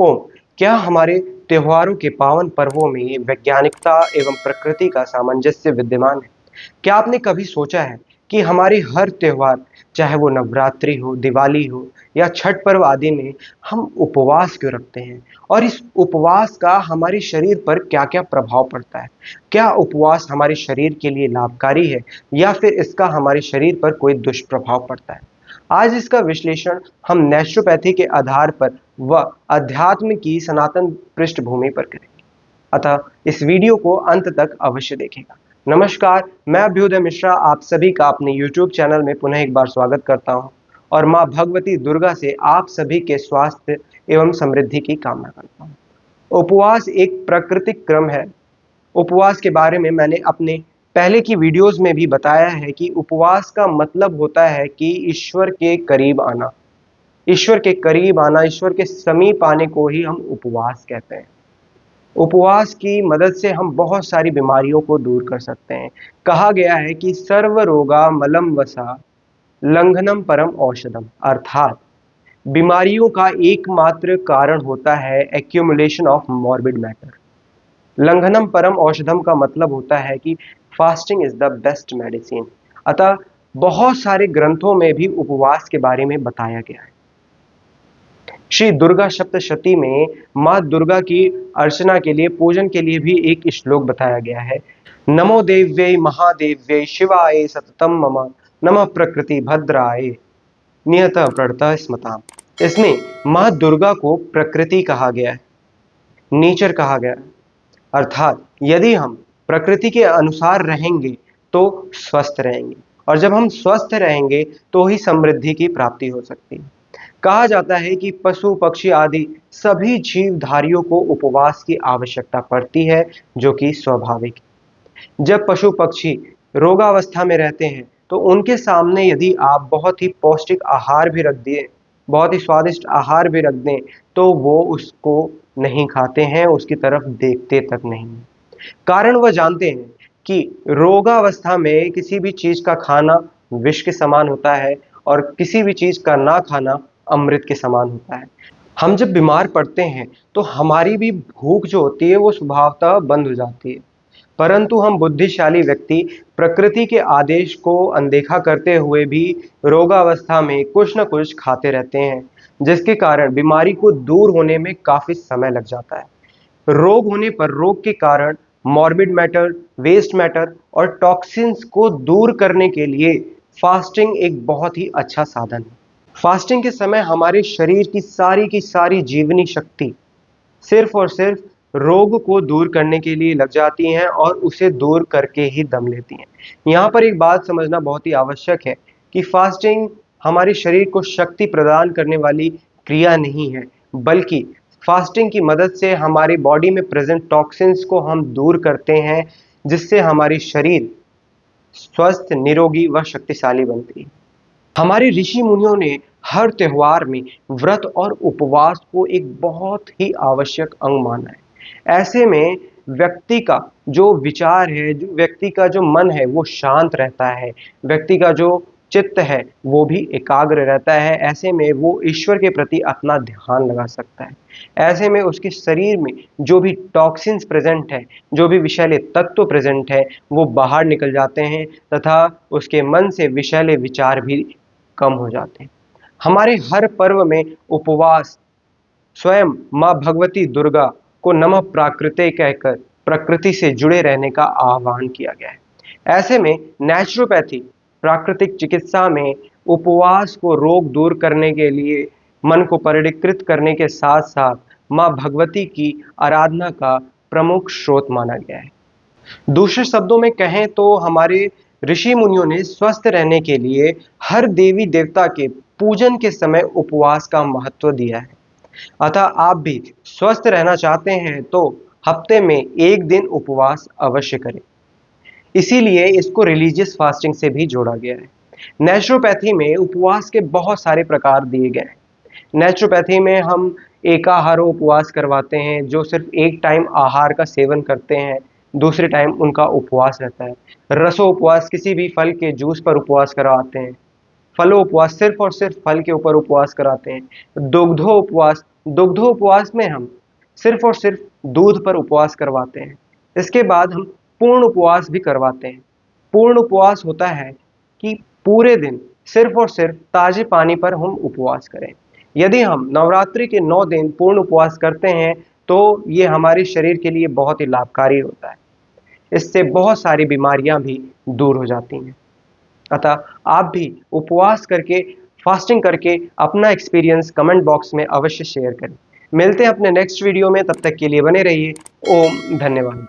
ओम, क्या हमारे त्योहारों के पावन पर्वों में वैज्ञानिकता एवं प्रकृति का सामंजस्य विद्यमान है? क्या आपने कभी सोचा है कि हमारे हर त्योहार, चाहे वो नवरात्रि हो, दिवाली हो या छठ पर्व आदि में हम उपवास क्यों रखते हैं? और इस उपवास का हमारे शरीर पर क्या-क्या प्रभाव पड़ता है? क्या उपवास हमारे शरीर के लिए लाभकारी है या फिर इसका हमारे शरीर पर कोई दुष्प्रभाव पड़ता है? आज इसका विश्लेषण हम नेचुरोपैथी के आधार पर व अध्यात्म की सनातन पृष्ठभूमि पर करेंगे। अतः इस वीडियो को अंत तक अवश्य देखेगा। नमस्कार, मैं अभ्युदय मिश्रा आप सभी का अपने YouTube चैनल में पुनः एक बार स्वागत करता हूं और मां भगवती दुर्गा से आप सभी के स्वास्थ्य एवं समृद्धि की कामना करता हूं। उपवास एक प्राकृतिक क्रम है। उपवास के बारे में मैंने अपने पहले की वीडियोस में भी बताया है कि उपवास का मतलब होता है कि ईश्वर के करीब आना। ईश्वर के करीब आना, ईश्वर के समीप आने को ही हम उपवास कहते हैं। उपवास की मदद से हम बहुत सारी बीमारियों को दूर कर सकते हैं। कहा गया है कि सर्व रोगा मलम वसा लंघनम परम औषधम, अर्थात बीमारियों का एकमात्र कारण होता है एक्यूमुलेशन ऑफ मॉर्बिड मैटर। लंघनम परम औषधम का मतलब होता है कि fasting is the best medicine. अतः बहुत सारे ग्रंथों में भी उपवास के बारे में बताया गया है। श्री दुर्गा सप्तशती में माँ दुर्गा की अर्चना के लिए, पूजन के लिए भी एक श्लोक बताया गया है। नमो देव्यै महादेव्यै शिवाय सततम मम, नमः प्रकृति भद्राय नियत प्रणतः स्मताम। इसमें माँ दुर्गा को प्रकृति कहा गया है, नेचर कहा गया है। अर्थात यदि हम प्रकृति के अनुसार रहेंगे तो स्वस्थ रहेंगे, और जब हम स्वस्थ रहेंगे तो ही समृद्धि की प्राप्ति हो सकती है। कहा जाता है कि पशु पक्षी आदि सभी जीवधारियों को उपवास की आवश्यकता पड़ती है, जो कि स्वाभाविक है। जब पशु पक्षी रोगावस्था में रहते हैं तो उनके सामने यदि आप बहुत ही पौष्टिक आहार भी रख दिए, बहुत ही स्वादिष्ट आहार भी रख दें, तो वो उसको नहीं खाते हैं, उसकी तरफ देखते तक नहीं। कारण वह जानते हैं कि रोगावस्था में किसी भी चीज का खाना विष के समान होता है और किसी भी चीज का ना खाना अमृत के समान होता है। हम जब बीमार पड़ते हैं तो हमारी भी भूख जो होती है वो स्वभावतः बंद हो जाती है, परंतु हम बुद्धिशाली व्यक्ति प्रकृति के आदेश को अनदेखा करते हुए भी रोगावस्था में कुछ न कुछ खाते रहते हैं, जिसके कारण बीमारी को दूर होने में काफी समय लग जाता है। रोग होने पर रोग के कारण मॉर्बिड मैटर, वेस्ट मैटर और टॉक्सिन्स को दूर करने के लिए फास्टिंग एक बहुत ही अच्छा साधन है। फास्टिंग के समय हमारे शरीर की सारी जीवनी शक्ति सिर्फ और सिर्फ रोग को दूर करने के लिए लग जाती हैं और उसे दूर करके ही दम लेती हैं। यहाँ पर एक बात समझना बहुत ही आवश्यक है कि फास्टिंग हमारे शरीर को शक्ति प्रदान करने वाली क्रिया नहीं है, बल्कि फास्टिंग की मदद से हमारी बॉडी में प्रेजेंट टॉक्सिन्स को हम दूर करते हैं, जिससे हमारी शरीर स्वस्थ, निरोगी व शक्तिशाली बनती है। हमारे ऋषि मुनियों ने हर त्योहार में व्रत और उपवास को एक बहुत ही आवश्यक अंग माना है। ऐसे में व्यक्ति का जो विचार है, जो व्यक्ति का जो मन है वो शांत रहता है, व्यक्ति का जो चित्त है वो भी एकाग्र रहता है। ऐसे में वो ईश्वर के प्रति अपना ध्यान लगा सकता है। ऐसे में उसके शरीर में जो भी टॉक्सिन्स प्रेजेंट है, जो भी विषैले तत्व प्रेजेंट है, वो बाहर निकल जाते हैं तथा उसके मन से विषैले विचार भी कम हो जाते हैं। हमारे हर पर्व में उपवास स्वयं माँ भगवती दुर्गा को नमः प्राकृते कहकर प्रकृति से जुड़े रहने का आह्वान किया गया है। ऐसे में नेचुरोपैथी, प्राकृतिक चिकित्सा में उपवास को रोग दूर करने के लिए, मन को परिष्कृत करने के साथ साथ माँ भगवती की आराधना का प्रमुख स्रोत माना गया है। दूसरे शब्दों में कहें तो हमारे ऋषि मुनियों ने स्वस्थ रहने के लिए हर देवी देवता के पूजन के समय उपवास का महत्व दिया है। अतः आप भी स्वस्थ रहना चाहते हैं तो हफ्ते में एक दिन उपवास अवश्य करें। इसीलिए इसको रिलीजियस फास्टिंग से भी जोड़ा गया है। नेचुरोपैथी में उपवास के बहुत सारे प्रकार दिए गए हैं। नेचुरोपैथी में हम एकाहार उपवास करवाते हैं, जो सिर्फ एक टाइम आहार का सेवन करते हैं, दूसरे टाइम उनका उपवास रहता है। रसो उपवास, किसी भी फल के जूस पर उपवास करवाते हैं। फलों उपवास, सिर्फ और सिर्फ फल के ऊपर उपवास कराते हैं। दुग्धो उपवास में हम सिर्फ और सिर्फ दूध पर उपवास करवाते हैं। इसके बाद हम पूर्ण उपवास भी करवाते हैं। पूर्ण उपवास होता है कि पूरे दिन सिर्फ और सिर्फ ताजे पानी पर हम उपवास करें। यदि हम नवरात्रि के 9 दिन पूर्ण उपवास करते हैं तो ये हमारे शरीर के लिए बहुत ही लाभकारी होता है। इससे बहुत सारी बीमारियां भी दूर हो जाती हैं। अतः आप भी उपवास करके, फास्टिंग करके अपना एक्सपीरियंस कमेंट बॉक्स में अवश्य शेयर करें। मिलते हैं अपने नेक्स्ट वीडियो में, तब तक के लिए बने रहिए। ओम धन्यवाद।